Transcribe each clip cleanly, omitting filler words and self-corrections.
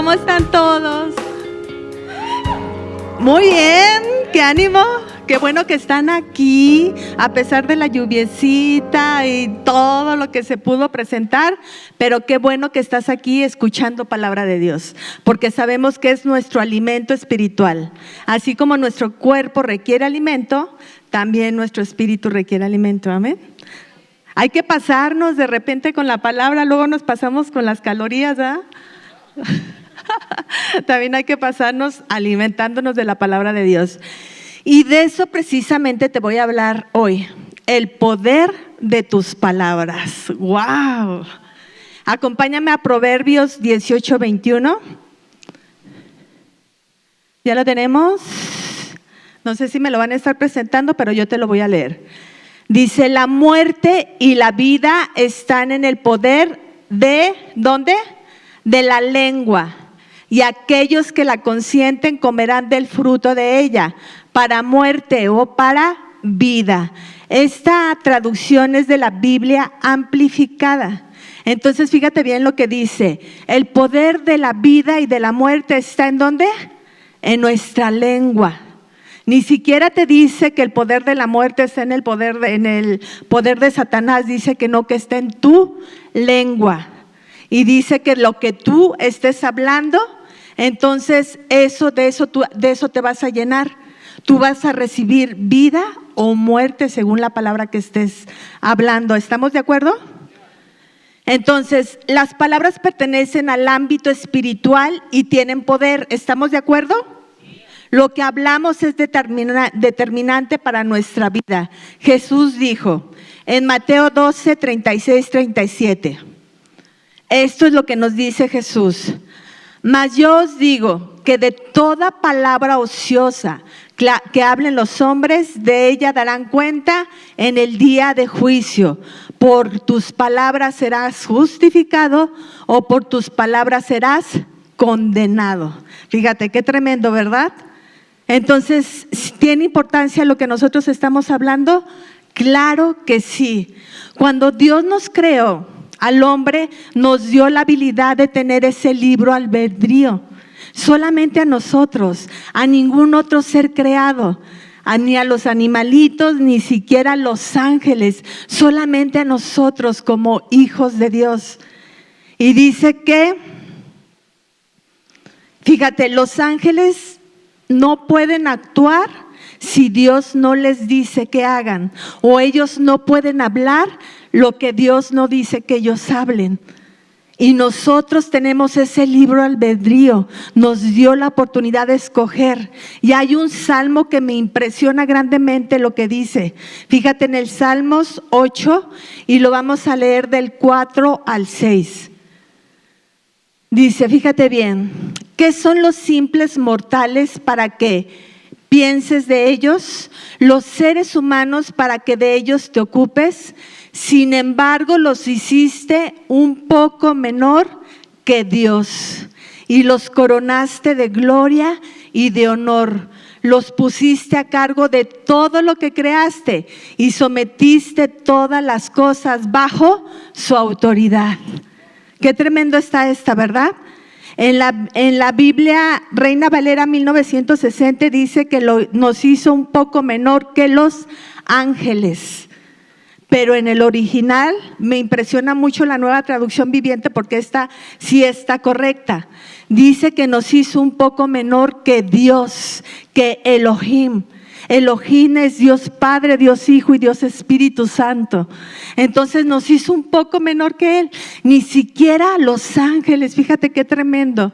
¿Cómo están todos? Muy bien, qué ánimo, qué bueno que están aquí, a pesar de la lluviecita y todo lo que se pudo presentar, pero qué bueno que estás aquí escuchando palabra de Dios, porque sabemos que es nuestro alimento espiritual. Así como nuestro cuerpo requiere alimento, también nuestro espíritu requiere alimento, amén. Hay que pasarnos de repente con la palabra, luego nos pasamos con las calorías, ¿verdad? También hay que pasarnos alimentándonos de la palabra de Dios. Y de eso precisamente te voy a hablar hoy. El poder de tus palabras. ¡Wow! Acompáñame a Proverbios 18:21. ¿Ya lo tenemos? No sé si me lo van a estar presentando, pero yo te lo voy a leer. Dice, la muerte y la vida están en el poder de, ¿dónde? De la lengua. Y aquellos que la consienten comerán del fruto de ella, para muerte o para vida. Esta traducción es de la Biblia amplificada. Entonces fíjate bien lo que dice. El poder de la vida y de la muerte está ¿en dónde? En nuestra lengua. Ni siquiera te dice que el poder de la muerte está en el poder de Satanás. Dice que no, que está en tu lengua. Y dice que lo que tú estés hablando, entonces de eso te vas a llenar. Tú vas a recibir vida o muerte según la palabra que estés hablando. ¿Estamos de acuerdo? Entonces, las palabras pertenecen al ámbito espiritual y tienen poder. ¿Estamos de acuerdo? Lo que hablamos es determinante para nuestra vida. Jesús dijo en Mateo 12, 36, 37. Esto es lo que nos dice Jesús. Mas yo os digo que de toda palabra ociosa que hablen los hombres, de ella darán cuenta en el día de juicio. Por tus palabras serás justificado o por tus palabras serás condenado. Fíjate qué tremendo, ¿verdad? Entonces, ¿tiene importancia lo que nosotros estamos hablando? Claro que sí. Cuando Dios nos creó, al hombre nos dio la habilidad de tener ese libre albedrío. Solamente a nosotros, a ningún otro ser creado, ni a los animalitos, ni siquiera a los ángeles, solamente a nosotros como hijos de Dios. Y dice que, fíjate, los ángeles no pueden actuar si Dios no les dice que hagan, o ellos no pueden hablar lo que Dios no dice que ellos hablen. Y nosotros tenemos ese libre albedrío, nos dio la oportunidad de escoger. Y hay un salmo que me impresiona grandemente lo que dice. Fíjate en el Salmos 8 y lo vamos a leer del 4 al 6. Dice, fíjate bien, ¿qué son los simples mortales para que pienses de ellos? Los seres humanos para que de ellos te ocupes. Sin embargo, los hiciste un poco menor que Dios y los coronaste de gloria y de honor. Los pusiste a cargo de todo lo que creaste y sometiste todas las cosas bajo su autoridad. Qué tremendo está esta, ¿verdad? En la Biblia Reina Valera 1960 dice que nos hizo un poco menor que los ángeles. Pero en el original me impresiona mucho la Nueva Traducción Viviente porque esta sí está correcta. Dice que nos hizo un poco menor que Dios, que Elohim. Elohim es Dios Padre, Dios Hijo y Dios Espíritu Santo. Entonces nos hizo un poco menor que Él. Ni siquiera los ángeles, fíjate qué tremendo.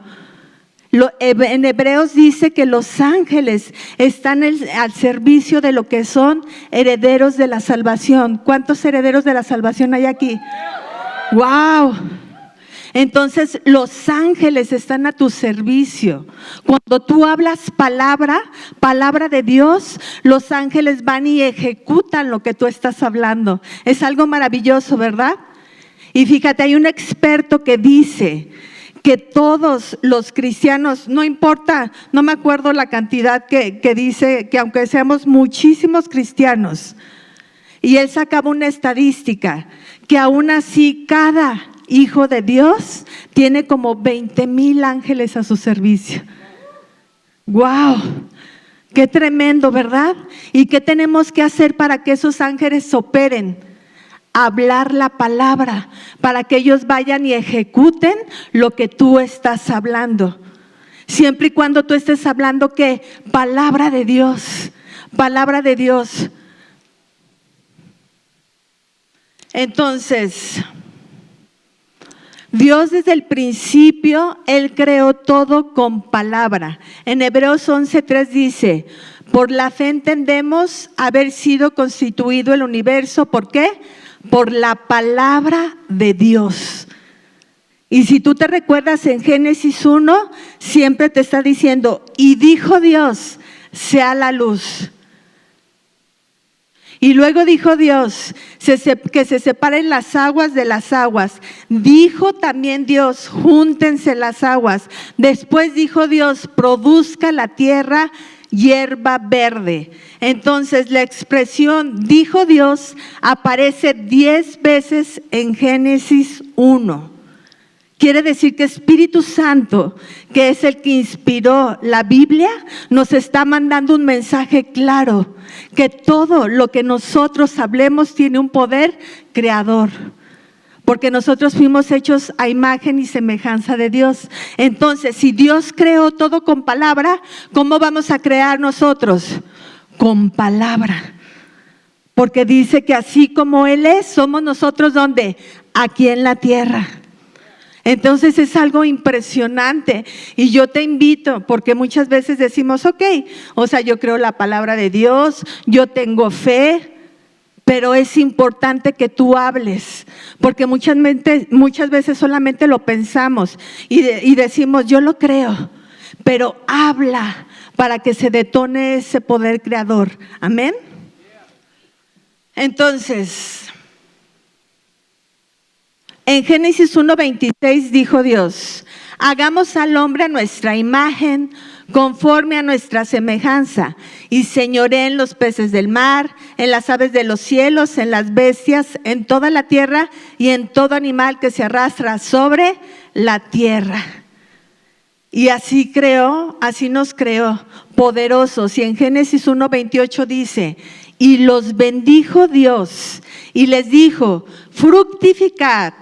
En Hebreos dice que los ángeles están al servicio de lo que son herederos de la salvación. ¿Cuántos herederos de la salvación hay aquí? ¡Wow! Entonces los ángeles están a tu servicio. Cuando tú hablas palabra de Dios, los ángeles van y ejecutan lo que tú estás hablando. Es algo maravilloso, ¿verdad? Y fíjate, hay un experto que dice que todos los cristianos, no importa, no me acuerdo la cantidad que dice, que aunque seamos muchísimos cristianos, y él sacaba una estadística, que aún así cada hijo de Dios tiene como 20,000 ángeles a su servicio. ¡Wow! ¡Qué tremendo!, ¿verdad? ¿Y qué tenemos que hacer para que esos ángeles operen? Hablar la palabra, para que ellos vayan y ejecuten lo que tú estás hablando. Siempre y cuando tú estés hablando, ¿qué? Palabra de Dios, palabra de Dios. Entonces, Dios desde el principio, Él creó todo con palabra. En Hebreos 11:3 dice: por la fe entendemos haber sido constituido el universo. ¿Por qué? Por la palabra de Dios. Y si tú te recuerdas en Génesis 1, siempre te está diciendo: y dijo Dios, sea la luz. Y luego dijo Dios, que se separen las aguas de las aguas. Dijo también Dios, júntense las aguas. Después dijo Dios, produzca la tierra hierba verde. Entonces la expresión dijo Dios aparece 10 veces en Génesis 1. Quiere decir que Espíritu Santo, que es el que inspiró la Biblia, nos está mandando un mensaje claro, que todo lo que nosotros hablemos tiene un poder creador, porque nosotros fuimos hechos a imagen y semejanza de Dios. Entonces, si Dios creó todo con palabra, ¿cómo vamos a crear nosotros? Con palabra. Porque dice que así como Él es, somos nosotros, ¿dónde? Aquí en la tierra. Entonces es algo impresionante y yo te invito, porque muchas veces decimos, ok, o sea, yo creo la palabra de Dios, yo tengo fe, pero es importante que tú hables, porque muchas veces solamente lo pensamos y decimos, yo lo creo, pero habla para que se detone ese poder creador. Amén. Entonces, en Génesis 1:26 dijo Dios: hagamos al hombre a nuestra imagen, conforme a nuestra semejanza, y señoree en los peces del mar, en las aves de los cielos, en las bestias, en toda la tierra y en todo animal que se arrastra sobre la tierra. Y así creó, así nos creó, poderosos. Y en Génesis 1:28 dice: y los bendijo Dios y les dijo: fructificad,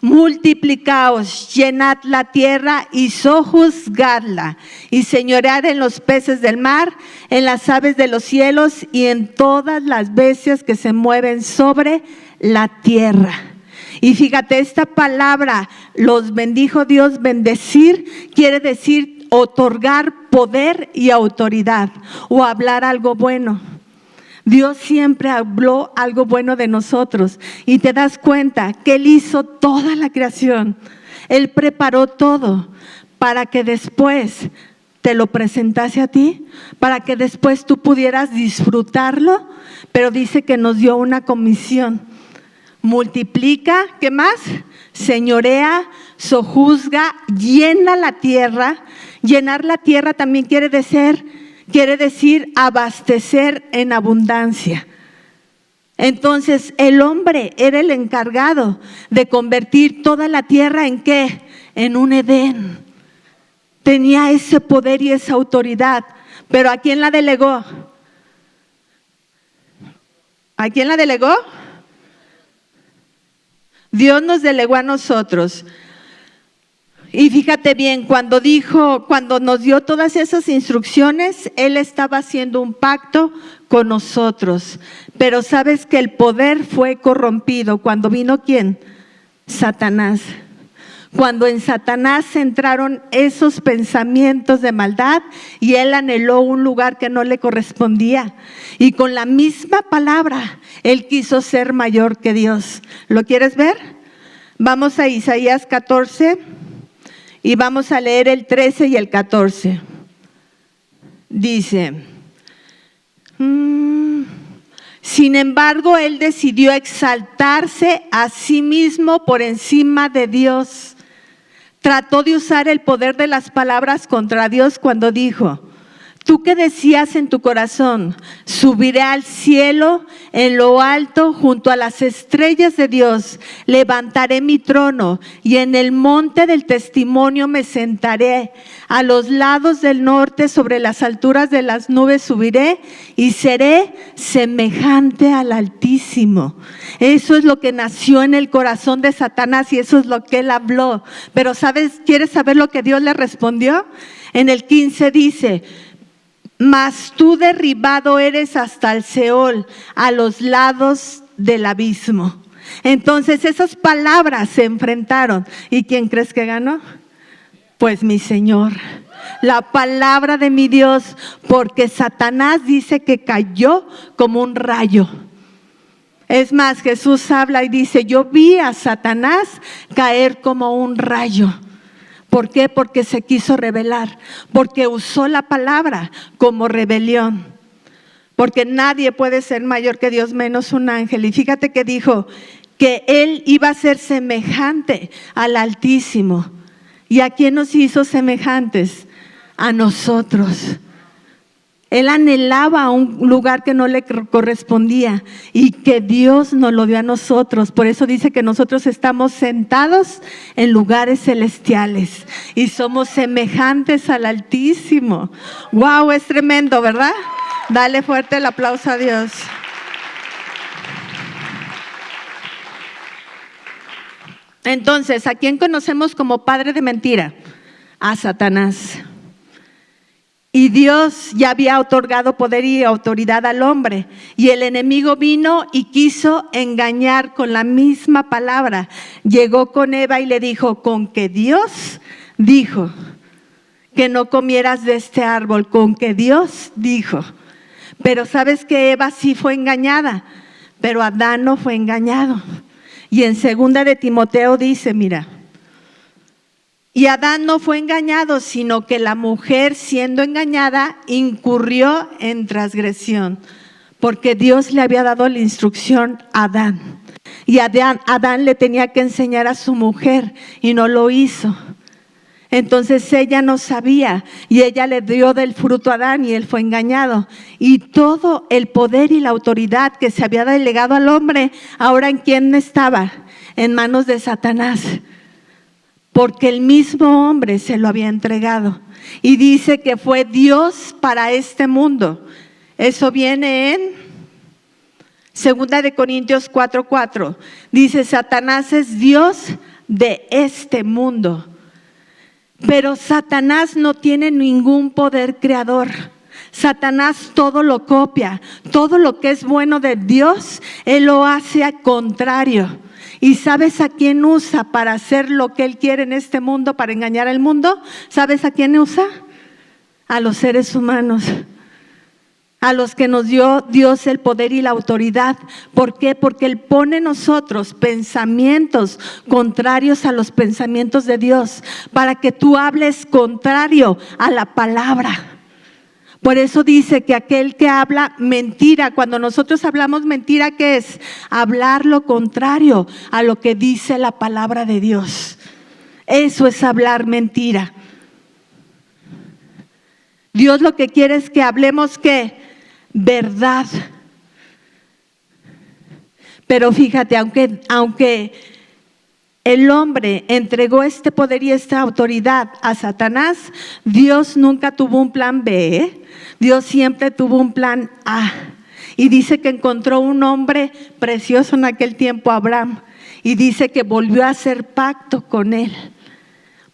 multiplicaos, llenad la tierra y sojuzgadla, y señoread en los peces del mar, en las aves de los cielos y en todas las bestias que se mueven sobre la tierra. Y fíjate, esta palabra, los bendijo Dios, bendecir, quiere decir otorgar poder y autoridad o hablar algo bueno. Dios siempre habló algo bueno de nosotros y te das cuenta que Él hizo toda la creación. Él preparó todo para que después te lo presentase a ti, para que después tú pudieras disfrutarlo, pero dice que nos dio una comisión. Multiplica, ¿qué más? Señorea, sojuzga, llena la tierra. Llenar la tierra también quiere decir abastecer en abundancia. Entonces el hombre era el encargado de convertir toda la tierra ¿en qué? En un Edén. Tenía ese poder y esa autoridad, pero ¿a quién la delegó? ¿A quién la delegó? Dios nos delegó a nosotros. Y fíjate bien, cuando nos dio todas esas instrucciones, Él estaba haciendo un pacto con nosotros. Pero sabes que el poder fue corrompido cuando vino ¿quién? Satanás. Cuando en Satanás entraron esos pensamientos de maldad y él anheló un lugar que no le correspondía. Y con la misma palabra, él quiso ser mayor que Dios. ¿Lo quieres ver? Vamos a Isaías 14 y vamos a leer el 13 y el 14. Dice: sin embargo, él decidió exaltarse a sí mismo por encima de Dios. Trató de usar el poder de las palabras contra Dios cuando dijo: Tú que decías en tu corazón, subiré al cielo, en lo alto, junto a las estrellas de Dios, levantaré mi trono y en el monte del testimonio me sentaré. A los lados del norte, sobre las alturas de las nubes subiré y seré semejante al Altísimo. Eso es lo que nació en el corazón de Satanás y eso es lo que él habló. Pero ¿quieres saber lo que Dios le respondió? En el 15 dice: mas tú derribado eres hasta el Seol, a los lados del abismo. Entonces esas palabras se enfrentaron. ¿Y quién crees que ganó? Pues mi Señor, la palabra de mi Dios, porque Satanás dice que cayó como un rayo. Es más, Jesús habla y dice: yo vi a Satanás caer como un rayo. ¿Por qué? Porque se quiso rebelar, porque usó la palabra como rebelión. Porque nadie puede ser mayor que Dios, menos un ángel. Y fíjate que dijo que él iba a ser semejante al Altísimo. ¿Y a quién nos hizo semejantes? A nosotros. Él anhelaba un lugar que no le correspondía y que Dios nos lo dio a nosotros. Por eso dice que nosotros estamos sentados en lugares celestiales y somos semejantes al Altísimo. ¡Wow! Es tremendo, ¿verdad? Dale fuerte el aplauso a Dios. Entonces, ¿a quién conocemos como padre de mentira? A Satanás. Y Dios ya había otorgado poder y autoridad al hombre. Y el enemigo vino y quiso engañar con la misma palabra. Llegó con Eva y le dijo: con que Dios dijo que no comieras de este árbol, con que Dios dijo. Pero sabes que Eva sí fue engañada, pero Adán no fue engañado. Y en 2 de Timoteo dice, mira: y Adán no fue engañado, sino que la mujer, siendo engañada, incurrió en transgresión, porque Dios le había dado la instrucción a Adán. Y Adán le tenía que enseñar a su mujer y no lo hizo. Entonces ella no sabía y ella le dio del fruto a Adán y él fue engañado. Y todo el poder y la autoridad que se había delegado al hombre, ahora ¿en quién estaba? En manos de Satanás. Porque el mismo hombre se lo había entregado. Y dice que fue Dios para este mundo. Eso viene en 2 de Corintios 4:4. Dice: Satanás es Dios de este mundo. Pero Satanás no tiene ningún poder creador. Satanás todo lo copia. Todo lo que es bueno de Dios, él lo hace al contrario. ¿Y sabes a quién usa para hacer lo que él quiere en este mundo, para engañar al mundo? ¿Sabes a quién usa? A los seres humanos, a los que nos dio Dios el poder y la autoridad. ¿Por qué? Porque Él pone en nosotros pensamientos contrarios a los pensamientos de Dios, para que tú hables contrario a la palabra. Por eso dice que aquel que habla mentira, cuando nosotros hablamos mentira, ¿qué es? Hablar lo contrario a lo que dice la palabra de Dios. Eso es hablar mentira. Dios lo que quiere es que hablemos, ¿qué? Verdad. Pero fíjate, aunque el hombre entregó este poder y esta autoridad a Satanás, Dios nunca tuvo un plan B, ¿eh? Dios siempre tuvo un plan A. Y dice que encontró un hombre precioso en aquel tiempo, Abraham. Y dice que volvió a hacer pacto con él.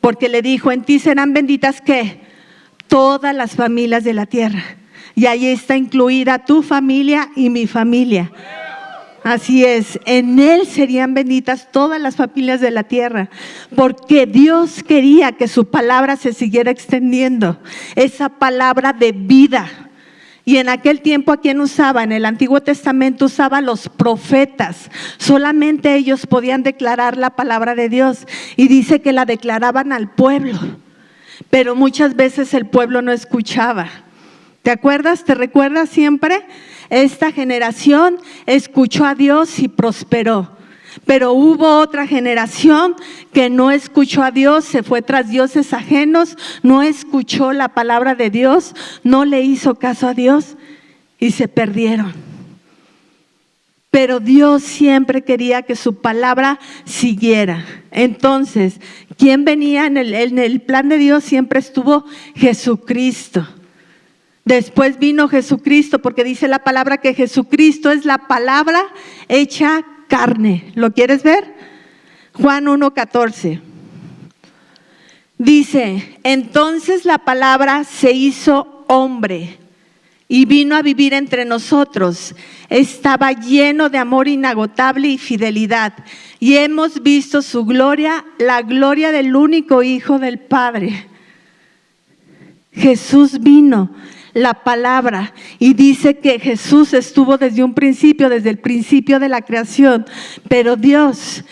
Porque le dijo: en ti serán benditas, ¿qué? Todas las familias de la tierra. Y ahí está incluida tu familia y mi familia. Así es, en Él serían benditas todas las familias de la tierra, porque Dios quería que su palabra se siguiera extendiendo, esa palabra de vida. Y en aquel tiempo, ¿a quién usaba? En el Antiguo Testamento usaba a los profetas. Solamente ellos podían declarar la palabra de Dios. Y dice que la declaraban al pueblo, pero muchas veces el pueblo no escuchaba. ¿Te acuerdas? ¿Te recuerdas siempre? Esta generación escuchó a Dios y prosperó. Pero hubo otra generación que no escuchó a Dios, se fue tras dioses ajenos, no escuchó la palabra de Dios, no le hizo caso a Dios y se perdieron. Pero Dios siempre quería que su palabra siguiera. Entonces, ¿quién venía en el plan de Dios? Siempre estuvo Jesucristo. Después vino Jesucristo, porque dice la palabra que Jesucristo es la palabra hecha carne. ¿Lo quieres ver? Juan 1:14. Dice, entonces la palabra se hizo hombre y vino a vivir entre nosotros. Estaba lleno de amor inagotable y fidelidad. Y hemos visto su gloria, la gloria del único Hijo del Padre. Jesús vino, la palabra, y dice que Jesús estuvo desde un principio, desde el principio de la creación, pero Dios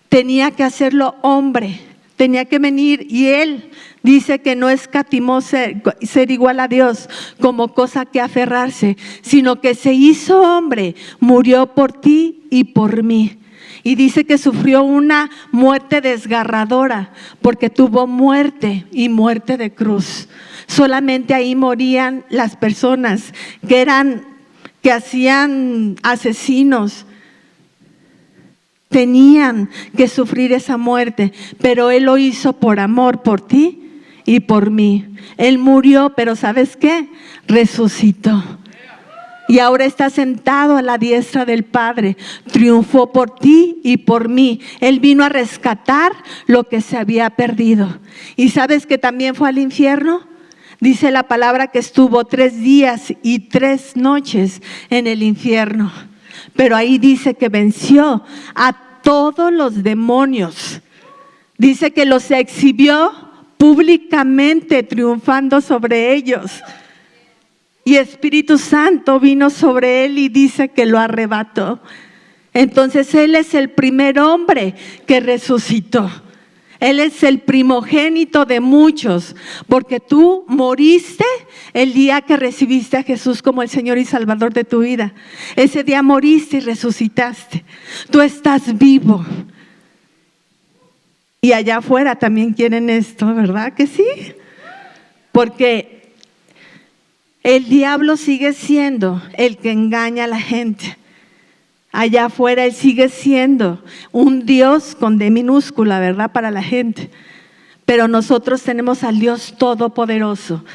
tenía que hacerlo hombre, tenía que venir, y Él dice que no escatimó ser igual a Dios como cosa que aferrarse, sino que se hizo hombre, murió por ti y por mí. Y dice que sufrió una muerte desgarradora, porque tuvo muerte y muerte de cruz. Solamente ahí morían las personas que hacían asesinos. Tenían que sufrir esa muerte, pero Él lo hizo por amor, por ti y por mí. Él murió, pero ¿sabes qué? Resucitó. Y ahora está sentado a la diestra del Padre. Triunfó por ti y por mí. Él vino a rescatar lo que se había perdido. ¿Y sabes que también fue al infierno? Dice la palabra que estuvo 3 días y 3 noches en el infierno. Pero ahí dice que venció a todos los demonios. Dice que los exhibió públicamente, triunfando sobre ellos. Y Espíritu Santo vino sobre él y dice que lo arrebató. Entonces Él es el primer hombre que resucitó. Él es el primogénito de muchos, porque tú moriste el día que recibiste a Jesús como el Señor y Salvador de tu vida. Ese día moriste y resucitaste. Tú estás vivo. Y allá afuera también quieren esto, ¿verdad que sí? Porque el diablo sigue siendo el que engaña a la gente. Allá afuera Él sigue siendo un Dios con D minúscula, ¿verdad? Para la gente. Pero nosotros tenemos al Dios Todopoderoso,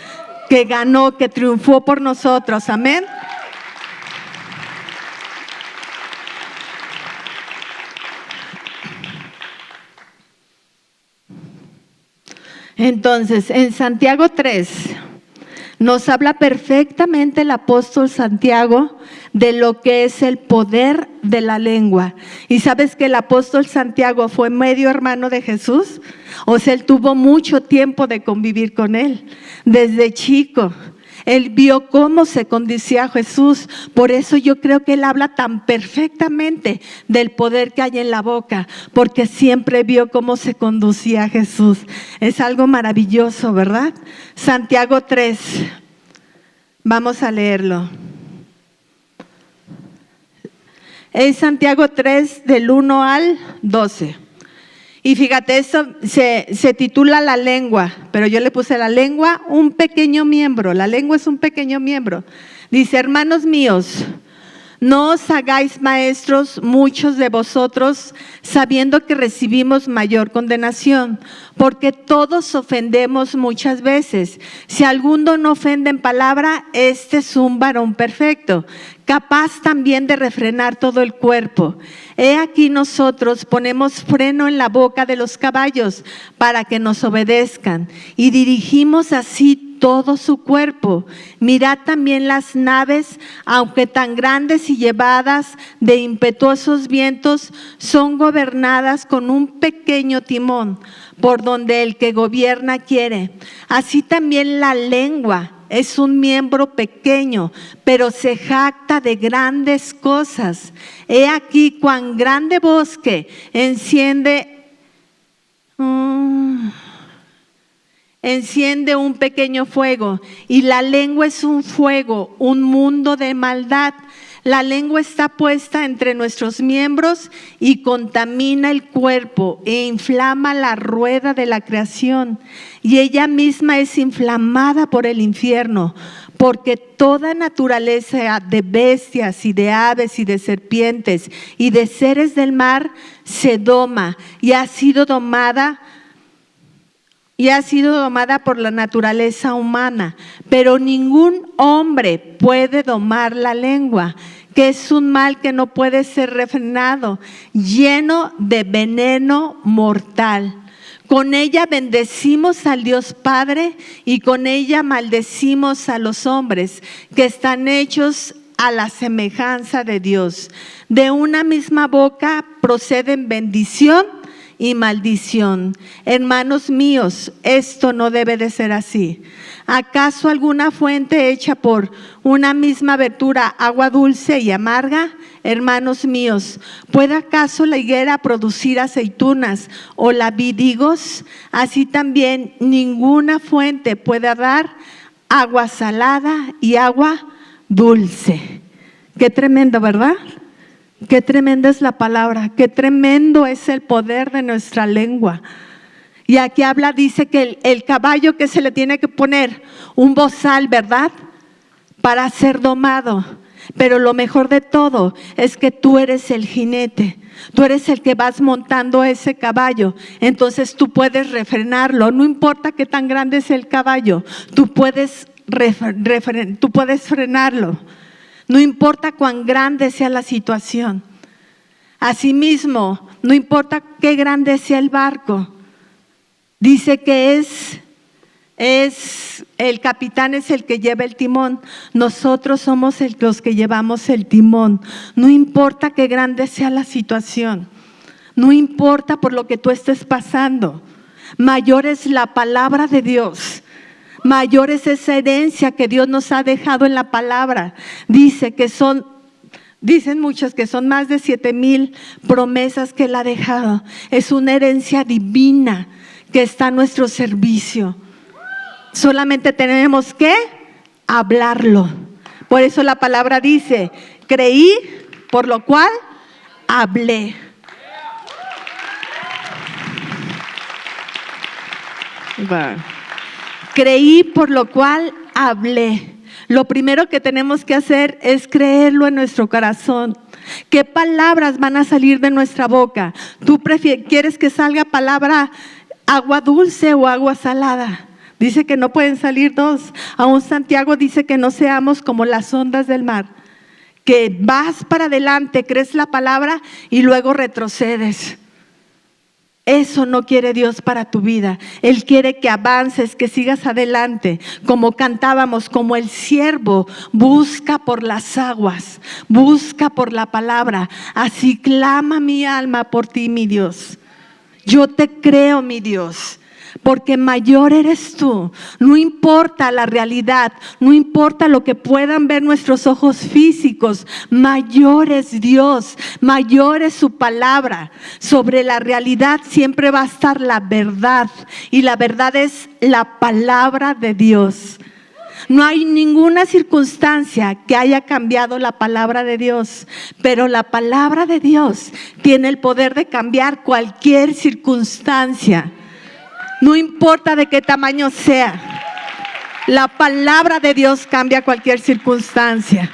que ganó, que triunfó por nosotros. Amén. Entonces, en Santiago 3 nos habla perfectamente el apóstol Santiago de lo que es el poder de la lengua. ¿Y sabes que el apóstol Santiago fue medio hermano de Jesús? O sea, él tuvo mucho tiempo de convivir con él. Desde chico, él vio cómo se conducía a Jesús. Por eso yo creo que él habla tan perfectamente del poder que hay en la boca, porque siempre vio cómo se conducía a Jesús. Es algo maravilloso, ¿verdad? Santiago 3, vamos a leerlo. Es Santiago 3 del 1 al 12. Y fíjate, esto se titula la lengua, pero yo le puse la lengua un pequeño miembro. La lengua es un pequeño miembro. Dice, hermanos míos, no os hagáis maestros muchos de vosotros, sabiendo que recibimos mayor condenación, porque todos ofendemos muchas veces. Si alguno no ofende en palabra, este es un varón perfecto, capaz también de refrenar todo el cuerpo. He aquí nosotros ponemos freno en la boca de los caballos para que nos obedezcan y dirigimos así todo su cuerpo. Mirad también las naves, aunque tan grandes y llevadas de impetuosos vientos, son gobernadas con un pequeño timón, por donde el que gobierna quiere. Así también la lengua es un miembro pequeño, pero se jacta de grandes cosas. He aquí cuán grande bosque enciende un pequeño fuego, y la lengua es un fuego, un mundo de maldad. La lengua está puesta entre nuestros miembros y contamina el cuerpo e inflama la rueda de la creación. Y ella misma es inflamada por el infierno, porque toda naturaleza de bestias y de aves y de serpientes y de seres del mar se doma y ha sido domada por la naturaleza humana, pero ningún hombre puede domar la lengua, que es un mal que no puede ser refrenado, lleno de veneno mortal. Con ella bendecimos al Dios Padre y con ella maldecimos a los hombres que están hechos a la semejanza de Dios. De una misma boca proceden bendición y maldición. Hermanos míos, esto no debe de ser así. ¿Acaso alguna fuente hecha por una misma abertura agua dulce y amarga? Hermanos míos, ¿puede acaso la higuera producir aceitunas o la vid higos? Así también ninguna fuente puede dar agua salada y agua dulce. Qué tremendo, ¿verdad? Qué tremenda es la palabra, qué tremendo es el poder de nuestra lengua. Y aquí habla, dice que el caballo que se le tiene que poner un bozal, ¿verdad? Para ser domado. Pero lo mejor de todo es que tú eres el jinete. Tú eres el que vas montando ese caballo. Entonces tú puedes refrenarlo. No importa qué tan grande es el caballo, tú puedes frenarlo. No importa cuán grande sea la situación. Asimismo, no importa qué grande sea el barco. Dice que el capitán es el que lleva el timón. Nosotros somos los que llevamos el timón. No importa qué grande sea la situación. No importa por lo que tú estés pasando. Mayor es la palabra de Dios. Mayor es esa herencia que Dios nos ha dejado en la palabra. Dicen muchos que son más de 7,000 promesas que Él ha dejado. Es una herencia divina que está a nuestro servicio. Solamente tenemos que hablarlo. Por eso la palabra dice, creí, por lo cual hablé. Creí, por lo cual hablé. Lo primero que tenemos que hacer es creerlo en nuestro corazón. ¿Qué palabras van a salir de nuestra boca? ¿Tú quieres que salga palabra agua dulce o agua salada? Dice que no pueden salir dos. Aún Santiago dice que no seamos como las ondas del mar, que vas para adelante, crees la palabra y luego retrocedes. Eso no quiere Dios para tu vida. Él quiere que avances, que sigas adelante. Como cantábamos, como el siervo busca por las aguas, busca por la palabra. Así clama mi alma por ti, mi Dios. Yo te creo, mi Dios, porque mayor eres tú. No importa la realidad, no importa lo que puedan ver nuestros ojos físicos. Mayor es Dios, mayor es su palabra. Sobre la realidad siempre va a estar la verdad, y la verdad es la palabra de Dios. No hay ninguna circunstancia que haya cambiado la palabra de Dios, pero la palabra de Dios tiene el poder de cambiar cualquier circunstancia. No importa de qué tamaño sea, la palabra de Dios cambia cualquier circunstancia.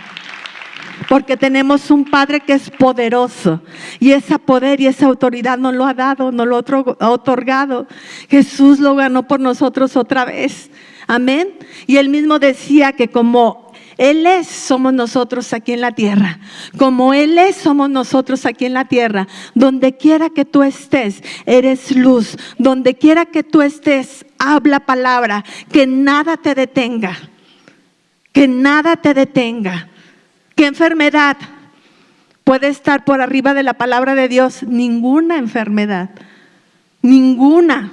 Porque tenemos un Padre que es poderoso, y ese poder y esa autoridad nos lo ha dado, nos lo ha otorgado. Jesús lo ganó por nosotros otra vez. Amén. Y Él mismo decía que como Él es, somos nosotros aquí en la tierra. Como Él es, somos nosotros aquí en la tierra. Donde quiera que tú estés, eres luz. Donde quiera que tú estés, habla palabra. Que nada te detenga. Que nada te detenga. ¿Qué enfermedad puede estar por arriba de la palabra de Dios? Ninguna enfermedad. Ninguna.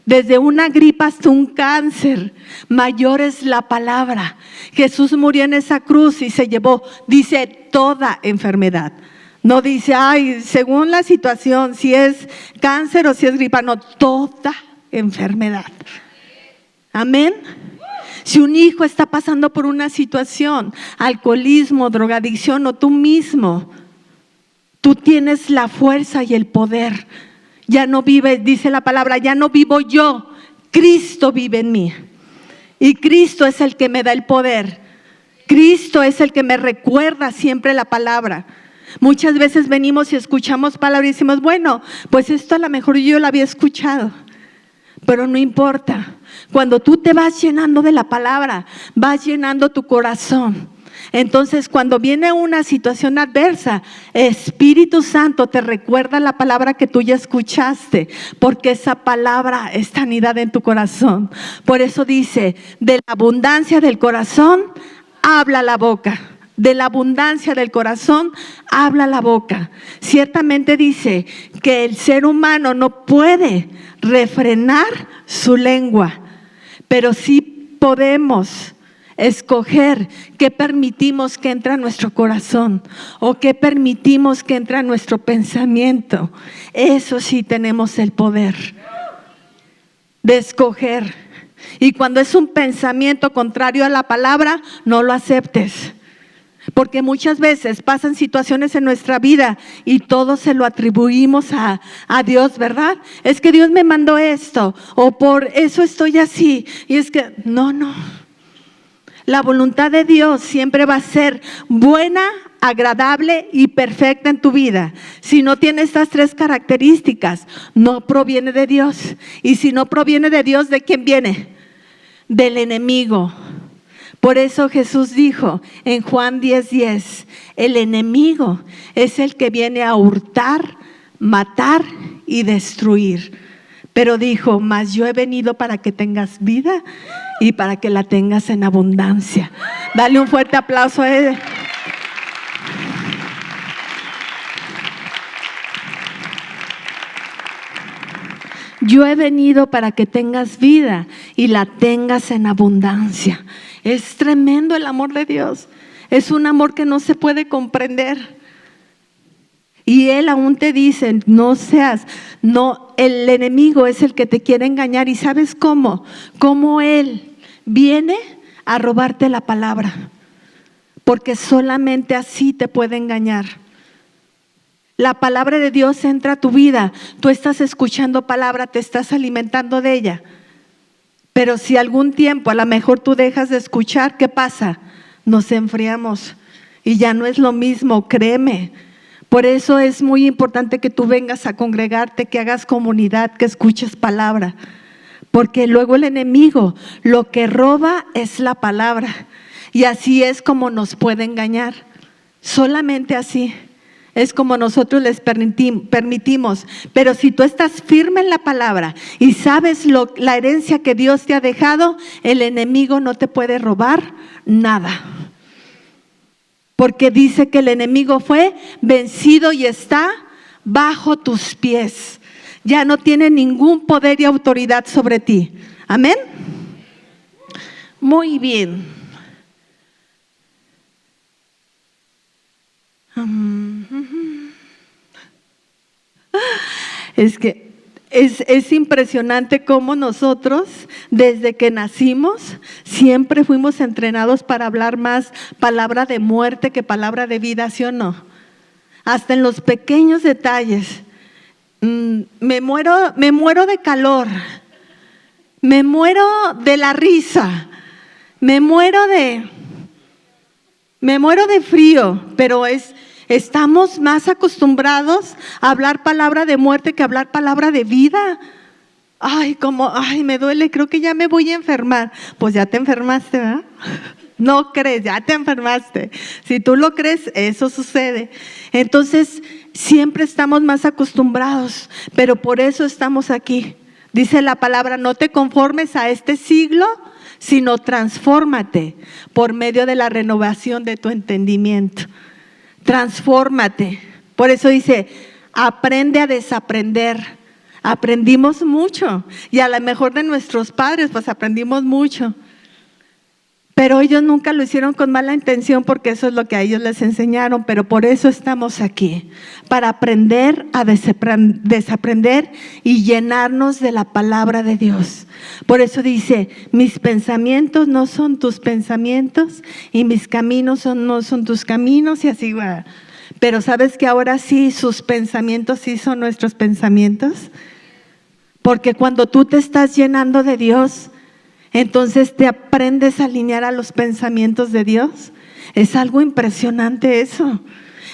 Desde una gripa hasta un cáncer, mayor es la palabra. Jesús murió en esa cruz y se llevó, dice, toda enfermedad. No dice, ay, según la situación, si es cáncer o si es gripa. No, toda enfermedad. Amén. Si un hijo está pasando por una situación, alcoholismo, drogadicción o tú mismo, tú tienes la fuerza y el poder. Ya no vive, dice la palabra, ya no vivo yo, Cristo vive en mí. Y Cristo es el que me da el poder. Cristo es el que me recuerda siempre la palabra. Muchas veces venimos y escuchamos palabra y decimos, bueno, pues esto a lo mejor yo lo había escuchado. Pero no importa. Cuando tú te vas llenando de la palabra, vas llenando tu corazón. Entonces, cuando viene una situación adversa, Espíritu Santo te recuerda la palabra que tú ya escuchaste, porque esa palabra está anidada en tu corazón. Por eso dice, de la abundancia del corazón, habla la boca. De la abundancia del corazón, habla la boca. Ciertamente dice que el ser humano no puede refrenar su lengua, pero sí podemos escoger qué permitimos que entre a nuestro corazón o qué permitimos que entre a nuestro pensamiento. Eso sí tenemos el poder de escoger. Y cuando es un pensamiento contrario a la palabra, no lo aceptes. Porque muchas veces pasan situaciones en nuestra vida y todo se lo atribuimos a Dios, ¿verdad? Es que Dios me mandó esto o por eso estoy así. Y es que no. La voluntad de Dios siempre va a ser buena, agradable y perfecta en tu vida. Si no tiene estas tres características, no proviene de Dios. Y si no proviene de Dios, ¿de quién viene? Del enemigo. Por eso Jesús dijo en Juan 10:10, el enemigo es el que viene a hurtar, matar y destruir. Pero dijo, mas yo he venido para que tengas vida y para que la tengas en abundancia. Dale un fuerte aplauso a él. Yo he venido para que tengas vida y la tengas en abundancia. Es tremendo el amor de Dios. Es un amor que no se puede comprender. Y Él aún te dice, el enemigo es el que te quiere engañar. ¿Y sabes cómo? Cómo Él viene a robarte la palabra. Porque solamente así te puede engañar. La palabra de Dios entra a tu vida. Tú estás escuchando palabra, te estás alimentando de ella. Pero si algún tiempo a lo mejor tú dejas de escuchar, ¿qué pasa? Nos enfriamos y ya no es lo mismo, créeme. Por eso es muy importante que tú vengas a congregarte, que hagas comunidad, que escuches palabra. Porque luego el enemigo lo que roba es la palabra. Y así es como nos puede engañar. Solamente así. Es como nosotros les permitimos. Pero si tú estás firme en la palabra y sabes la herencia que Dios te ha dejado, el enemigo no te puede robar nada. Porque dice que el enemigo fue vencido y está bajo tus pies. Ya no tiene ningún poder y autoridad sobre ti. Amén. Muy bien. Es que es impresionante cómo nosotros, desde que nacimos, siempre fuimos entrenados para hablar más palabra de muerte que palabra de vida, ¿sí o no? Hasta en los pequeños detalles. Me muero de calor, me muero de la risa, me muero de frío, pero estamos más acostumbrados a hablar palabra de muerte que a hablar palabra de vida. Ay, me duele, creo que ya me voy a enfermar. Pues ya te enfermaste, ¿verdad? No crees, ya te enfermaste. Si tú lo crees, eso sucede. Entonces, siempre estamos más acostumbrados, pero por eso estamos aquí. Dice la palabra, no te conformes a este siglo, sino transfórmate por medio de la renovación de tu entendimiento. Transfórmate. Por eso dice, aprende a desaprender. Aprendimos mucho y a lo mejor de nuestros padres pues aprendimos mucho. Pero ellos nunca lo hicieron con mala intención porque eso es lo que a ellos les enseñaron, pero por eso estamos aquí, para aprender a desaprender y llenarnos de la palabra de Dios. Por eso dice, mis pensamientos no son tus pensamientos y mis caminos no son tus caminos y así va. Pero ¿sabes que ahora sí sus pensamientos sí son nuestros pensamientos? Porque cuando tú te estás llenando de Dios, entonces te aprendes a alinear a los pensamientos de Dios. Es algo impresionante eso.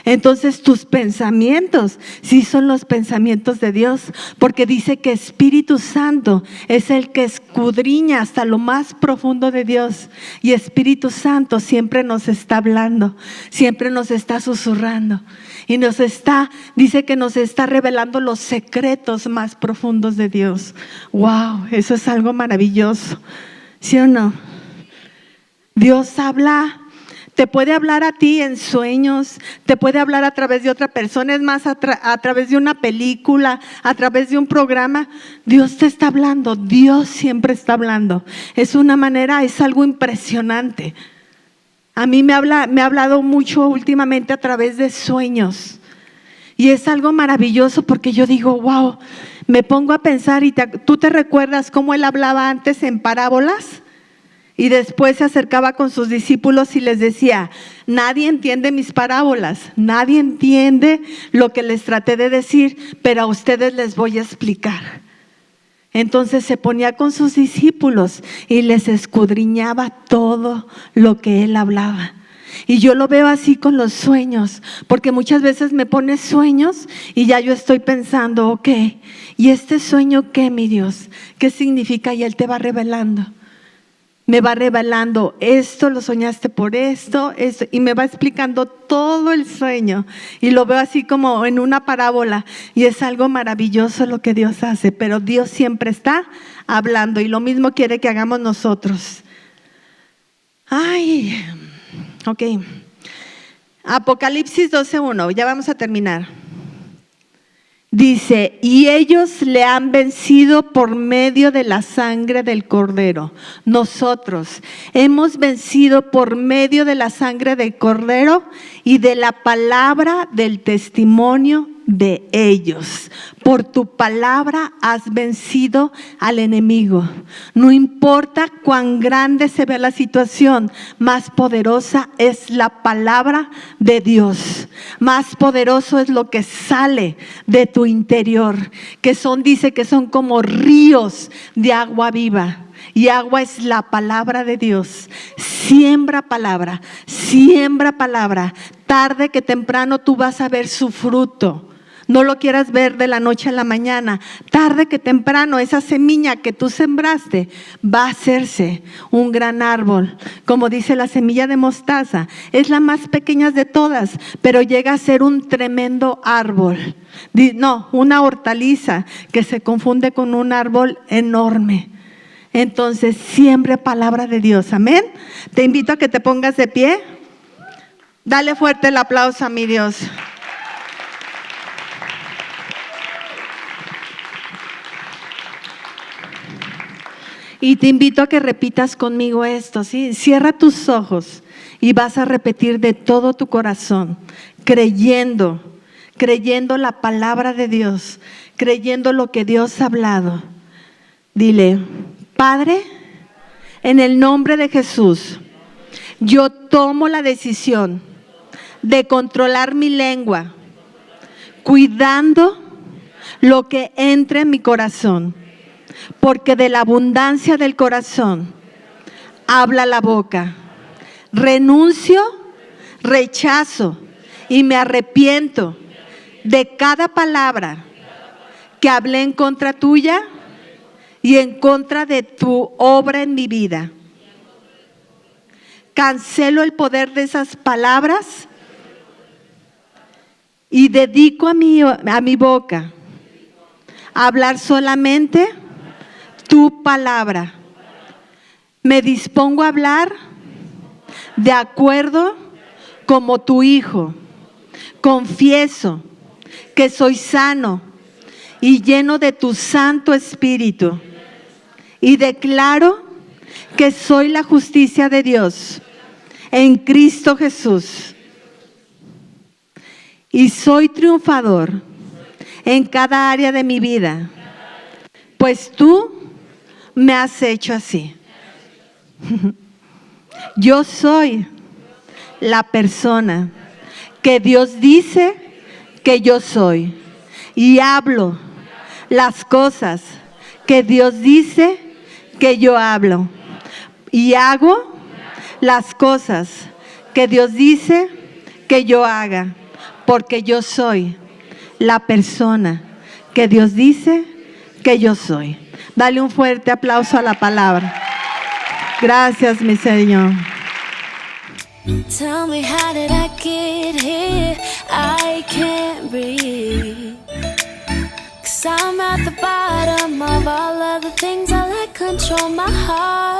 Entonces tus pensamientos sí son los pensamientos de Dios, porque dice que Espíritu Santo es el que escudriña hasta lo más profundo de Dios. Y Espíritu Santo siempre nos está hablando, siempre nos está susurrando. Y dice que nos está revelando los secretos más profundos de Dios. ¡Wow! Eso es algo maravilloso. ¿Sí o no? Dios habla, te puede hablar a ti en sueños, te puede hablar a través de otra persona, es más, a través de una película, a través de un programa. Dios te está hablando, Dios siempre está hablando. Es algo impresionante. A mí me ha hablado mucho últimamente a través de sueños. Y es algo maravilloso porque yo digo, wow, me pongo a pensar y ¿tú te recuerdas cómo él hablaba antes en parábolas? Y después se acercaba con sus discípulos y les decía, nadie entiende mis parábolas, nadie entiende lo que les traté de decir, pero a ustedes les voy a explicar. Entonces se ponía con sus discípulos y les escudriñaba todo lo que él hablaba. Y yo lo veo así con los sueños, porque muchas veces me pone sueños y ya yo estoy pensando, ok, ¿y este sueño qué, mi Dios? ¿Qué significa? Y él te va revelando. Me va revelando, esto lo soñaste por esto, y me va explicando todo el sueño. Y lo veo así como en una parábola. Y es algo maravilloso lo que Dios hace, pero Dios siempre está hablando y lo mismo quiere que hagamos nosotros. Ay, ok. Apocalipsis 12:1, ya vamos a terminar. Dice, y ellos le han vencido por medio de la sangre del Cordero. Nosotros hemos vencido por medio de la sangre del Cordero y de la palabra del testimonio de ellos. Por tu palabra has vencido al enemigo. No importa cuán grande se ve la situación, más poderosa es la palabra de Dios. Más poderoso es lo que sale de tu interior, dice que son como ríos de agua viva. Y agua es la palabra de Dios. Siembra palabra, siembra palabra. Tarde que temprano tú vas a ver su fruto. No lo quieras ver de la noche a la mañana. Tarde que temprano esa semilla que tú sembraste va a hacerse un gran árbol. Como dice la semilla de mostaza, es la más pequeña de todas, pero llega a ser un tremendo árbol. No, una hortaliza que se confunde con un árbol enorme. Entonces, siempre palabra de Dios. Amén. Te invito a que te pongas de pie. Dale fuerte el aplauso a mi Dios. Y te invito a que repitas conmigo esto, ¿sí? Cierra tus ojos y vas a repetir de todo tu corazón, creyendo la palabra de Dios, creyendo lo que Dios ha hablado. Dile, Padre, en el nombre de Jesús, yo tomo la decisión de controlar mi lengua, cuidando lo que entre en mi corazón. Porque de la abundancia del corazón habla la boca. Renuncio, rechazo y me arrepiento de cada palabra que hablé en contra tuya y en contra de tu obra en mi vida. Cancelo el poder de esas palabras y dedico a mi boca a hablar solamente tu palabra. Me dispongo a hablar de acuerdo como tu hijo. Confieso que soy sano y lleno de tu Santo Espíritu. Y declaro que soy la justicia de Dios en Cristo Jesús. Y soy triunfador en cada área de mi vida, pues tú me has hecho así. Yo soy la persona que Dios dice que yo soy. Y hablo las cosas que Dios dice que yo hablo. Y hago las cosas que Dios dice que yo haga. Porque yo soy la persona que Dios dice que yo soy. Dale un fuerte aplauso a la palabra. Gracias, mi Señor. Tell me, how did I get here? I can't breathe. 'Cause I'm at the bottom of all of the things I let control my heart.